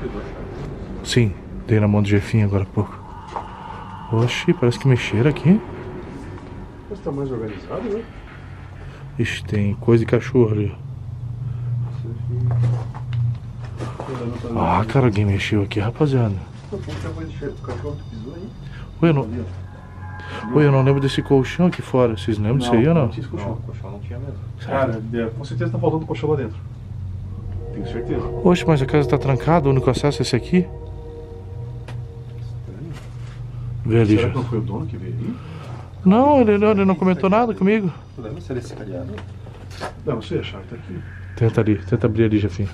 pegou a chave? Sim, dei na mão do Jefinho agora há pouco. Oxi, parece que mexeram aqui. Você tá mais organizado, né? Ixi, tem coisa de cachorro ali. Ah, cara, alguém mexeu aqui, rapaziada. O cachorro que pisou aí? Oi, eu não lembro desse colchão aqui fora. Vocês lembram disso aí ou não? Não tinha esse colchão. Não, o colchão não tinha mesmo. Cara, com certeza tá faltando colchão lá dentro. Tenho certeza. Oxe, mas a casa tá trancada, o único acesso é esse aqui? Vê ali, Será já. que não foi o dono que veio aí? Não, ele não comentou nada comigo. Tu lembra se ele se cadeado? Não sei, a chave tá aqui. Tenta abrir ali, Jefinho.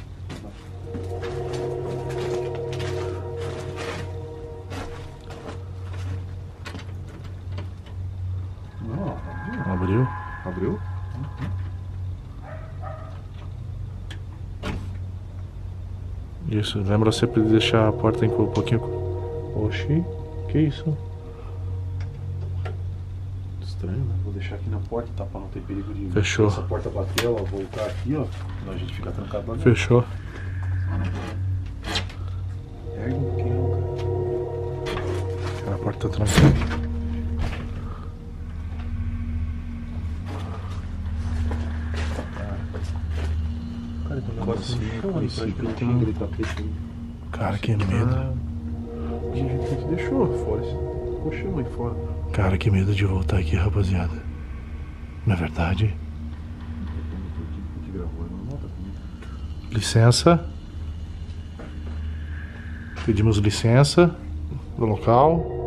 Não, Abriu. abriu? Isso, lembra sempre de deixar a porta um pouquinho. Oxi, que isso? Estranho, né? Vou deixar aqui na porta, tá? Pra não ter perigo de Fechou. essa porta bater, ela voltar aqui, ó. Senão a gente fica trancado lá dentro. Fechou. Ergue um pouquinho, cara. A porta tá trancada. Cara, tem um negócio assim, Aquele tapete. Cara, que medo. A gente deixou fora esse colchão aí fora. Cara, que medo de voltar aqui, rapaziada. Não é verdade? A gente gravou, não nota comigo. Licença. Pedimos licença do local.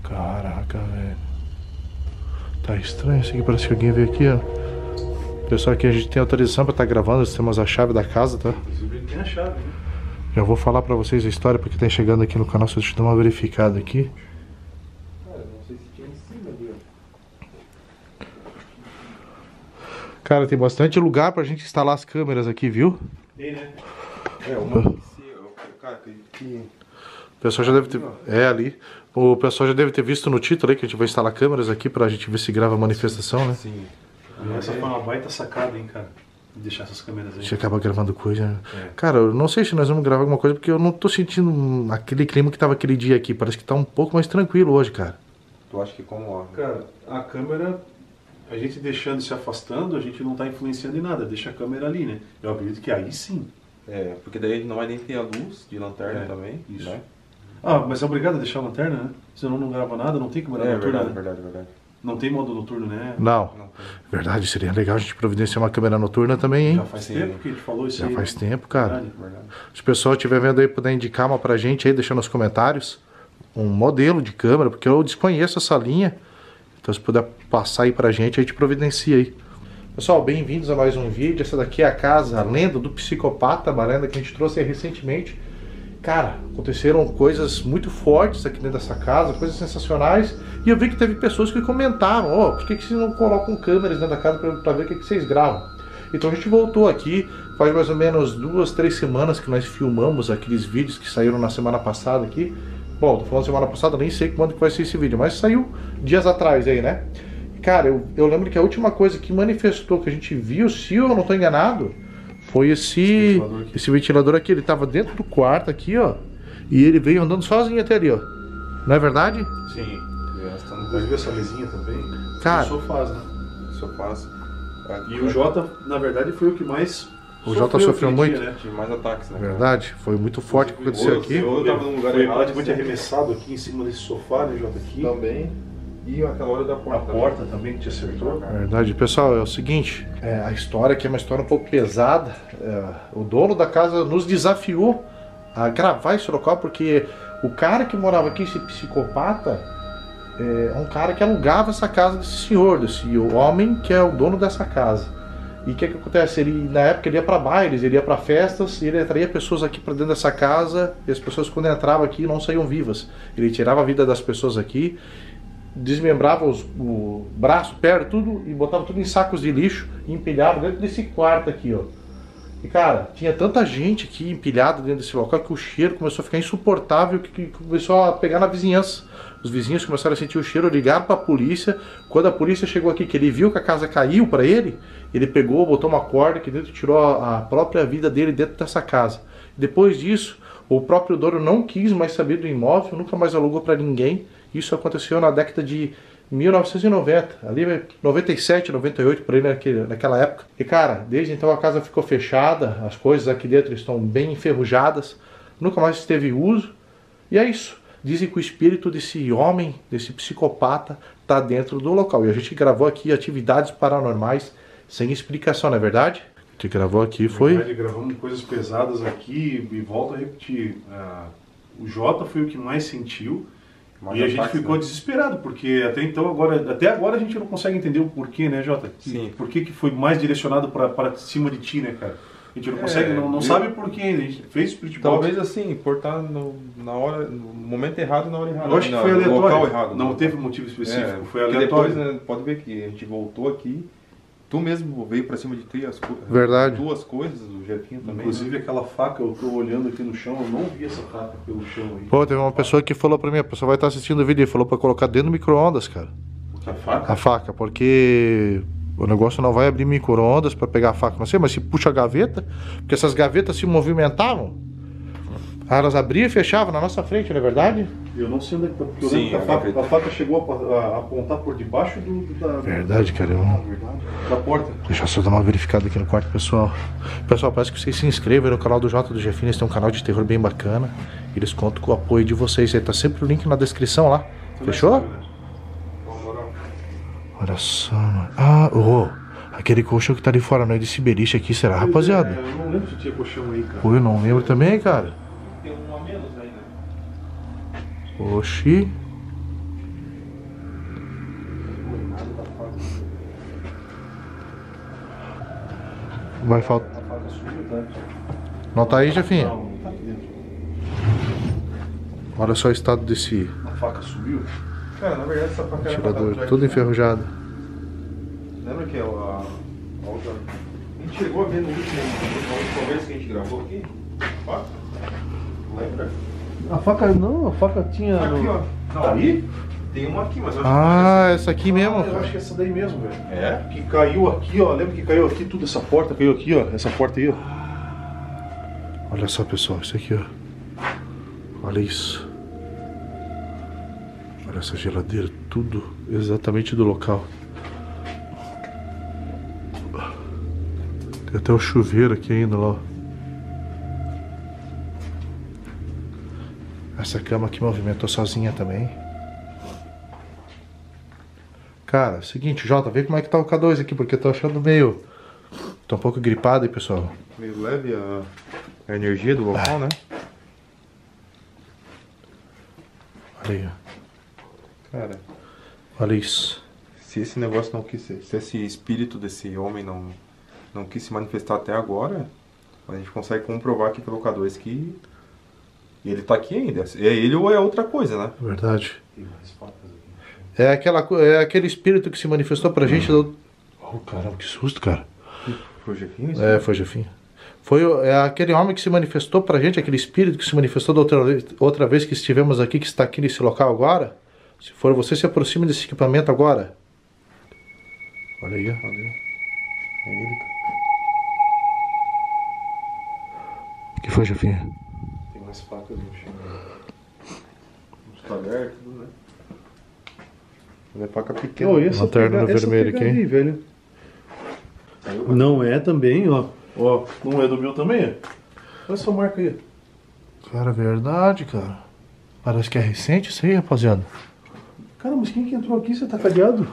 Caraca, velho. Tá estranho isso aqui, parece que alguém veio aqui, ó. Pessoal, aqui a gente tem autorização pra estar gravando, nós temos a chave da casa, tá? Inclusive ele tem a chave, né? Já vou falar pra vocês a história, porque tá chegando aqui no canal, só deixa eu dar uma verificada aqui. Cara, não sei se tinha em cima ali, ó. Cara, tem bastante lugar pra gente instalar as câmeras aqui, viu? Tem, né? É, uma que se... Cara, que... O pessoal já deve ter... É, ali. O pessoal já deve ter visto no título aí que a gente vai instalar câmeras aqui pra gente ver se grava a manifestação, né? Sim. Essa foi uma baita sacada, hein, cara. Deixar essas câmeras A aí. gente acaba gravando coisa, né? É. Cara, eu não sei se nós vamos gravar alguma coisa, porque eu não tô sentindo aquele clima que tava aquele dia aqui. Parece que tá um pouco mais tranquilo hoje, cara. Tu acha que como, ó... Cara, a câmera, a gente deixando se afastando, a gente não tá influenciando em nada. Deixa a câmera ali, né? Eu acredito que aí sim. É, porque daí não vai nem ter a luz de lanterna também, isso. né? Ah, mas é obrigado a deixar a lanterna, né? Senão não grava nada, não tem câmera noturna, né? verdade. Não tem modo noturno, né? Não. Não tem. Verdade, seria legal a gente providenciar uma câmera noturna também, hein? Já faz Sim. tempo que a gente falou isso Já aí. faz né? tempo, cara. Verdade. Verdade. Se o pessoal estiver vendo aí, puder indicar uma pra gente aí, deixar nos comentários um modelo de câmera, porque eu desconheço essa linha. Então se puder passar aí pra gente, a gente providencia aí. Pessoal, bem-vindos a mais um vídeo. Essa daqui é a casa, a lenda do psicopata, uma lenda que a gente trouxe aí recentemente. Cara, aconteceram coisas muito fortes aqui dentro dessa casa, coisas sensacionais. E eu vi que teve pessoas que comentaram, ó, por que vocês não colocam câmeras dentro da casa pra ver o que vocês gravam? Então a gente voltou aqui, faz mais ou menos 2, 3 semanas que nós filmamos aqueles vídeos que saíram na semana passada aqui. Bom, tô falando semana passada, nem sei quando que vai ser esse vídeo, mas saiu dias atrás aí, né? Cara, eu lembro que a última coisa que manifestou que a gente viu, se eu não tô enganado, foi esse ventilador aqui. Ele tava dentro do quarto aqui, ó, e ele veio andando sozinho até ali, ó. Não é verdade? Sim. Pode ver essa mesinha também? Cara, Os sofás, né? Sofás. E o Jota, na verdade, foi o que mais O Jota sofreu aquele muito. dia, né? Tinha mais ataques, né? Verdade, foi muito forte o que aconteceu aqui. Eu tava num lugar Foi errado, praticamente assim. arremessado aqui em cima desse sofá, né, Jota? Aqui. Também. E aquela hora da A porta. porta também que te acertou. Verdade, pessoal, é o seguinte, a história aqui é uma história um pouco pesada. O dono da casa nos desafiou a gravar esse local porque o cara que morava aqui, esse psicopata, é um cara que alugava essa casa desse senhor, desse homem que é o dono dessa casa. E o que acontece? Ele, na época, ele ia para bailes, ele ia para festas, e ele atraía pessoas aqui para dentro dessa casa, e as pessoas, quando entravam aqui, não saíam vivas. Ele tirava a vida das pessoas aqui, desmembrava o braço, perna, tudo, e botava tudo em sacos de lixo e empilhava dentro desse quarto aqui, ó. E cara, tinha tanta gente aqui empilhada dentro desse local que o cheiro começou a ficar insuportável, que começou a pegar na vizinhança. Os vizinhos começaram a sentir o cheiro, ligaram para a polícia. Quando a polícia chegou aqui, que ele viu que a casa caiu para ele pegou, botou uma corda aqui dentro e tirou a própria vida dele dentro dessa casa. Depois disso, o próprio dono não quis mais saber do imóvel, nunca mais alugou para ninguém. Isso aconteceu na década de 1990, ali 97, 98, por aí naquela época. E cara, desde então a casa ficou fechada, as coisas aqui dentro estão bem enferrujadas, nunca mais teve uso. E é isso. Dizem que o espírito desse homem, desse psicopata, está dentro do local. E a gente gravou aqui atividades paranormais sem explicação, não é verdade? A gente gravou aqui, foi... Na verdade, gravamos coisas pesadas aqui e volto a repetir. O Jota foi o que mais sentiu. Mas e a gente ficou desesperado, porque até agora a gente não consegue entender o porquê, né, Jota? Sim. Por que foi mais direcionado para cima de ti, né, cara? A gente não consegue, não sabe por quê ainda. A gente fez Spirit Box. Talvez assim, por estar no momento errado e na hora errada. Eu acho que foi aleatório. No local errado. Não teve motivo específico, foi porque aleatório. depois, né, pode ver que a gente voltou aqui, tu mesmo veio pra cima de ti as Verdade. duas coisas, o Jefinho também. Inclusive aquela faca, eu tô olhando aqui no chão, eu não vi essa faca pelo chão aí. Pô, teve uma pessoa que falou pra mim, a pessoa vai estar assistindo o vídeo e falou pra colocar dentro do micro-ondas, cara. A faca? A faca, porque o negócio não vai abrir micro-ondas pra pegar a faca, não sei, mas se puxa a gaveta, porque essas gavetas se movimentavam, elas abriam e fechavam na nossa frente, não é verdade? Eu não sei onde é que tá, porque eu Sim, lembro que a faca chegou a apontar por debaixo da... Verdade, cara. Da porta. Deixa eu só dar uma verificada aqui no quarto, pessoal. Pessoal, peço que vocês se inscrevam no canal do Jota do Jefinho. Eles têm um canal de terror bem bacana. Eles contam com o apoio de vocês. Aí tá sempre o link na descrição lá. Fechou? Olha só, mano. Aquele colchão que tá ali fora, não é desse beliche aqui, será, rapaziada? Eu não lembro se tinha colchão aí, cara. Pô, eu não lembro também, cara. Tem um a menos ainda. Oxi. Vai faltar. A faca subiu, tá? Não tá aí, Jefinho? Não tá aqui dentro. Olha só o estado desse A faca subiu? Cara, na verdade essa faca era pra tirador, trás, tudo né? enferrujado. Lembra que a outra... A gente chegou a ver no último conversa que a gente gravou aqui? Faca? Lembra? A faca não, a faca tinha... Aqui, ó. Não, Aí? Tem uma aqui, mas eu acho Ah, essa aqui mesmo, Eu cara. acho que é essa daí mesmo, velho. É? Que caiu aqui, ó. Lembra que caiu aqui tudo? Essa porta caiu aqui, ó. Essa porta aí, ó. Olha só, pessoal, isso aqui, ó. Olha isso. Olha essa geladeira, tudo exatamente do local. Tem até o chuveiro aqui ainda, lá, ó. Essa cama aqui movimentou sozinha também. Cara, seguinte, Jota, vê como é que tá o K2 aqui, porque eu tô achando meio... Tô um pouco gripado aí, pessoal. Meio leve a energia do local, né? Olha aí, ó. Cara, Olha isso. se esse negócio não quis... Se esse espírito desse homem não quis se manifestar até agora, a gente consegue comprovar aqui pelo K2 que ele tá aqui ainda. É ele ou é outra coisa, né? Verdade. Tem mais facas aqui. É aquele espírito que se manifestou pra gente do... Oh, caramba, que susto, cara. Foi o Jefinho? isso? É, foi Jefinho. É aquele homem que se manifestou pra gente, aquele espírito que se manifestou da outra vez que estivemos aqui, que está aqui nesse local agora. Se for você, se aproxime desse equipamento agora. Olha aí, ó. Cadê? É ele, cara. O que foi, Jefinho? Tem mais facas no chão. Os talheres, tudo, né? Mas é faca pequena. Ô, essa Lanterna no pega- essa vermelho pega aqui, hein? aí, velho. Não é também, ó. Ó, não é do meu também, ó. Olha essa marca aí. Cara, verdade, cara. Parece que é recente isso aí, rapaziada. Cara, mas quem que entrou aqui? Você tá cadeado?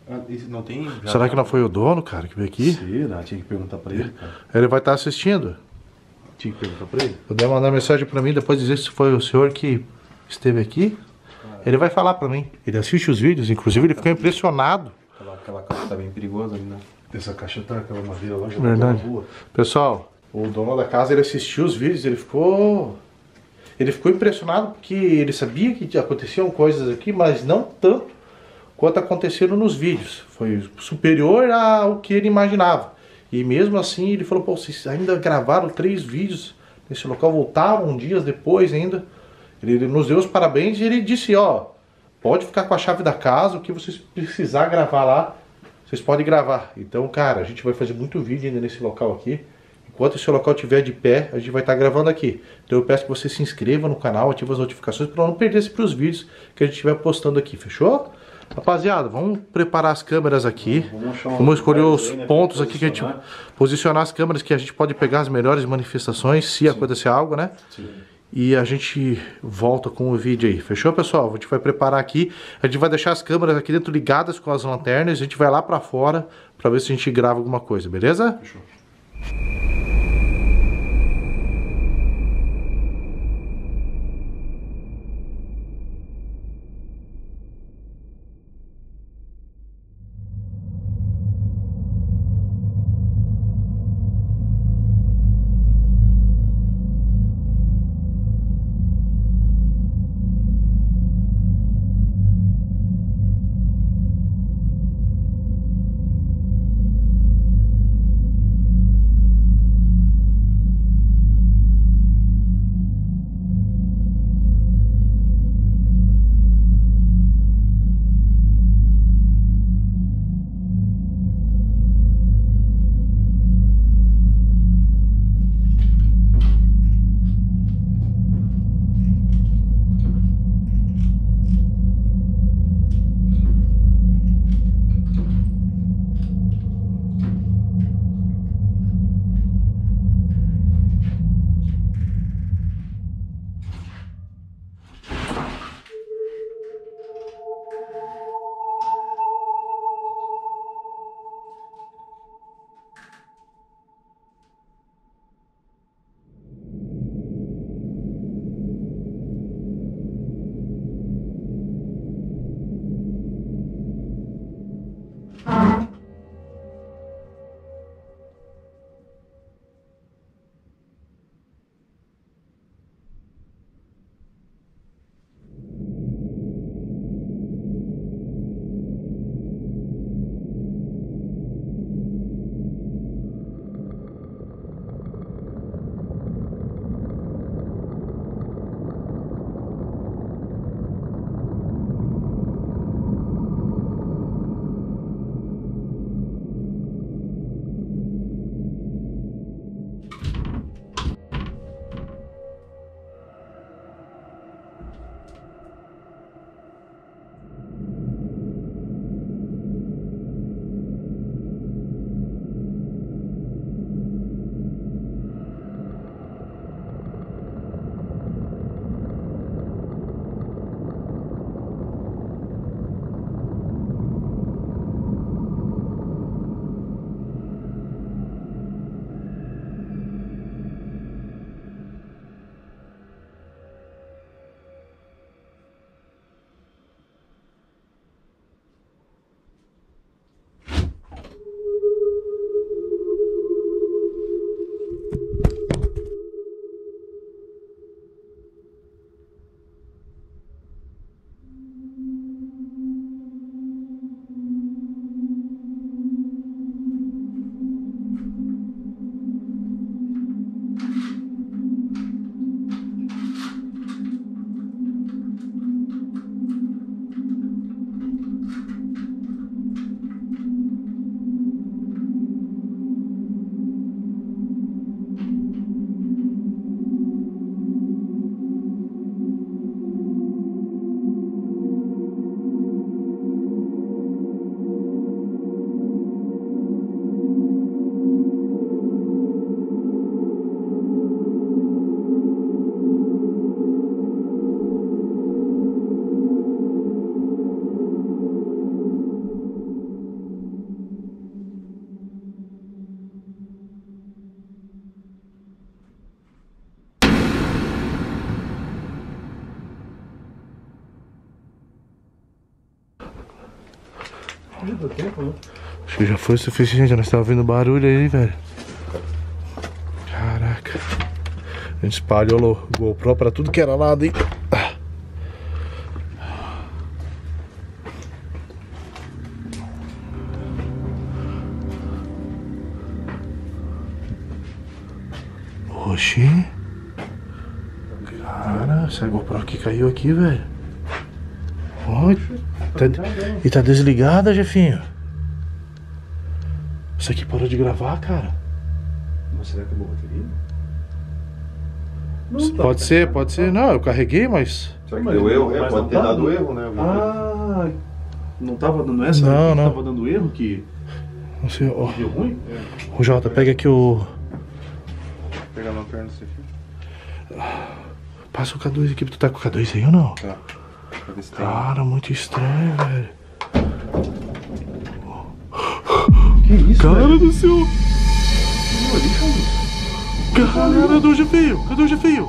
Ah, isso não tem... Será que não foi o dono, cara, que veio aqui? Será? Tinha que perguntar pra ele, cara. Ele vai estar assistindo. Tinha que perguntar pra ele. Puder mandar mensagem pra mim, depois dizer se foi o senhor que esteve aqui. Ele vai falar pra mim. Ele assiste os vídeos, inclusive ele ficou impressionado. Aquela caixa tá bem perigosa ali, né? Essa caixa tá, aquela madeira lá, já Verdade. tá na rua. Pessoal, o dono da casa, ele assistiu os vídeos, ele ficou impressionado porque ele sabia que aconteciam coisas aqui, mas não tanto quanto aconteceram nos vídeos. Foi superior ao que ele imaginava. E mesmo assim ele falou, pô, vocês ainda gravaram 3 vídeos nesse local, voltaram dias depois ainda. Ele nos deu os parabéns e ele disse, ó, pode ficar com a chave da casa, o que vocês precisar gravar lá, vocês podem gravar. Então, cara, a gente vai fazer muito vídeo ainda nesse local aqui. Enquanto esse local estiver de pé, a gente vai estar gravando aqui. Então eu peço que você se inscreva no canal, ative as notificações para não perder para os vídeos que a gente estiver postando aqui, fechou? Rapaziada, vamos preparar as câmeras aqui. Vamos escolher os pontos aqui que a gente... Posicionar as câmeras que a gente pode pegar as melhores manifestações, se acontecer algo, né? Sim. E a gente volta com o vídeo aí, fechou, pessoal? A gente vai preparar aqui, a gente vai deixar as câmeras aqui dentro ligadas com as lanternas, a gente vai lá pra fora pra ver se a gente grava alguma coisa, beleza? Fechou. Do tempo, né? Acho que já foi o suficiente, nós estávamos ouvindo barulho aí, velho. Caraca. A gente espalhou o GoPro pra tudo que era lado aí. Oxi. Cara, essa GoPro aqui caiu aqui, velho. Ó, e tá desligada, Jefinho. Isso aqui parou de gravar, cara. Mas será que acabou a bateria? Pode ser, pode ser. Não, eu carreguei, mas... Será que deu erro? Mas Pode não ter tá dado erro, né? Ah, não tava dando essa? Não, Aqui não. Tava dando erro que Não sei, ó. deu ruim? Ô, Jota, pega aqui o... Pegar a lanterna desse aqui. Passa o K2 aqui, tu tá com o K2 aí ou não? Tá. Pra ver se tem. Cara, muito estranho, velho. Que isso, Cara velho? do céu! Cara do Jefinho! Cadê o Jefinho?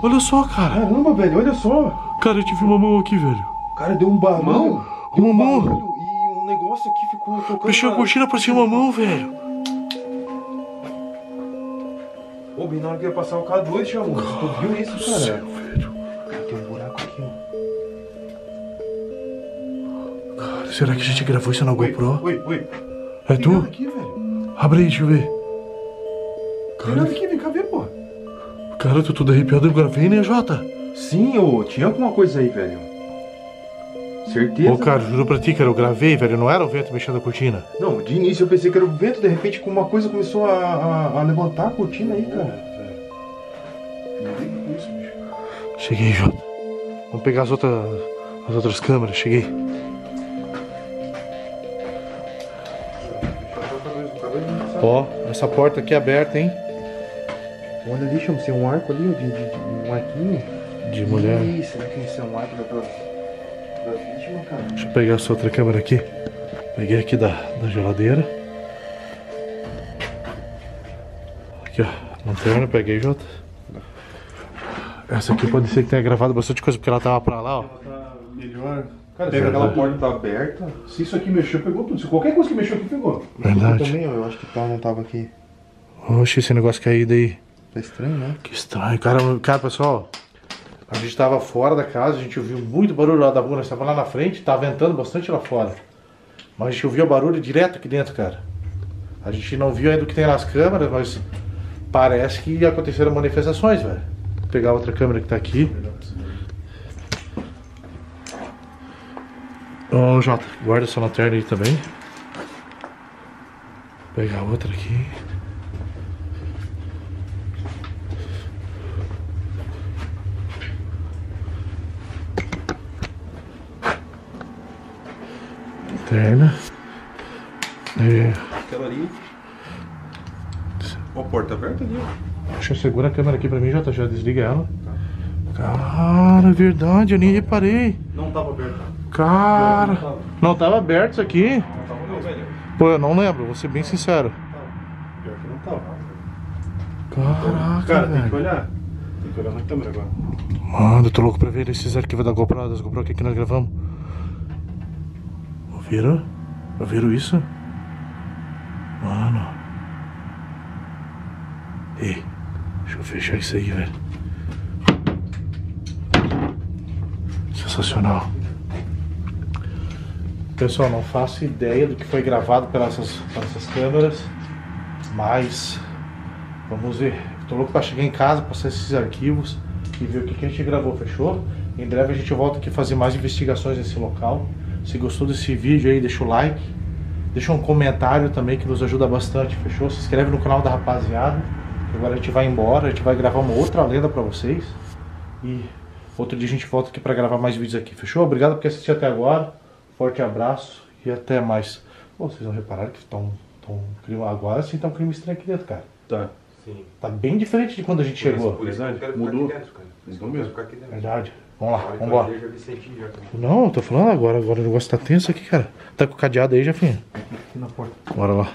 Olha só, cara. Caramba, velho, olha só. Cara, eu tive uma mão aqui, velho. Cara, deu um barulho. Mão? Deu Uma mão. barulho e um negócio aqui ficou tocando. Mexeu a cortina, parecia uma mão, velho. Ô, bem na hora que ia passar o K2, chamou. Tu viu isso, cara? Velho. Cara, tem um buraco aqui, ó. Cara, será que a gente gravou isso na GoPro? Oi. É Tem nada tu? aqui, velho. Abre aí, deixa eu ver. Tem nada aqui, vem cá ver, pô. Cara, eu tô todo arrepiado, eu gravei, né, Jota? Sim, ô, tinha alguma coisa aí, velho. Certeza. Ô, cara, juro pra ti, cara, eu gravei, velho. Não era o vento mexendo a cortina. Não, de início eu pensei que era o vento, de repente com uma coisa começou a levantar a cortina aí, cara. Não tem com isso, bicho. Cheguei, Jota. Vamos pegar as outras câmeras, cheguei. Ó, essa porta aqui é aberta, hein? Olha ali, chama-se um arco ali, ó, de um arquinho. De mulher. Isso, será que esse é um arco da vítima, cara? Deixa eu pegar essa outra câmera aqui. Peguei aqui da geladeira. Aqui, ó. Lanterna, peguei, Jota. Essa aqui pode ser que tenha gravado bastante coisa, porque ela tava pra lá, ó. Ela tá melhor. Cara, Pega se aquela tudo. porta tá aberta. Se isso aqui mexeu, pegou tudo. Se qualquer coisa que mexeu aqui, pegou. Verdade. Também, ó, eu acho que não tava aqui. Oxe, esse negócio caído aí. Tá estranho, né? Que estranho. Cara, pessoal, a gente tava fora da casa, a gente ouviu muito barulho lá da rua, nós estávamos lá na frente, tá ventando bastante lá fora. Mas a gente ouviu o barulho direto aqui dentro, cara. A gente não viu ainda o que tem nas câmeras, mas parece que aconteceram manifestações, velho. Vou pegar outra câmera que tá aqui. Ô, Jota, guarda essa lanterna aí também. Vou pegar outra aqui. Lanterna. Aquela ali. Ó, a porta aberta ali, ó. Deixa eu segurar a câmera aqui pra mim, Jota, já desliga ela. Cara, é verdade, eu nem reparei. Não tava aberto. Cara, não tava aberto isso aqui? Não tava não, velho. Pô, eu não lembro, vou ser bem sincero. Pior que não tava. Caraca, Cara, tem que velho. olhar. Tem que olhar na câmera agora. Mano, eu tô louco pra ver esses arquivos da GoPro, das GoPro aqui que nós gravamos. Ouviram? Ouviram isso? Mano. Ei, deixa eu fechar isso aí, velho. Sensacional. Pessoal, não faço ideia do que foi gravado pelas essas câmeras, mas vamos ver. Tô louco pra chegar em casa, passar esses arquivos e ver o que a gente gravou, fechou? Em breve a gente volta aqui fazer mais investigações nesse local. Se gostou desse vídeo aí, deixa o like, deixa um comentário também que nos ajuda bastante, fechou? Se inscreve no canal da rapaziada. Agora a gente vai embora, a gente vai gravar uma outra lenda pra vocês. E outro dia a gente volta aqui pra gravar mais vídeos aqui, fechou? Obrigado por assistir até agora. Forte abraço e até mais. Pô, vocês não repararam que agora sim tá um clima estranho aqui dentro, cara. Tá. Sim. Tá bem diferente de quando a gente chegou. Por isso que eu quero Mudou. ficar aqui dentro, cara. Por isso que eu Mudou quero ficar aqui dentro. Verdade. Vamos lá, Olha, vamos embora. eu já vi sentir já, cara. Não, eu tô falando agora o negócio tá tenso aqui, cara. Tá com o cadeado aí, já, filho? Aqui na porta. Bora lá.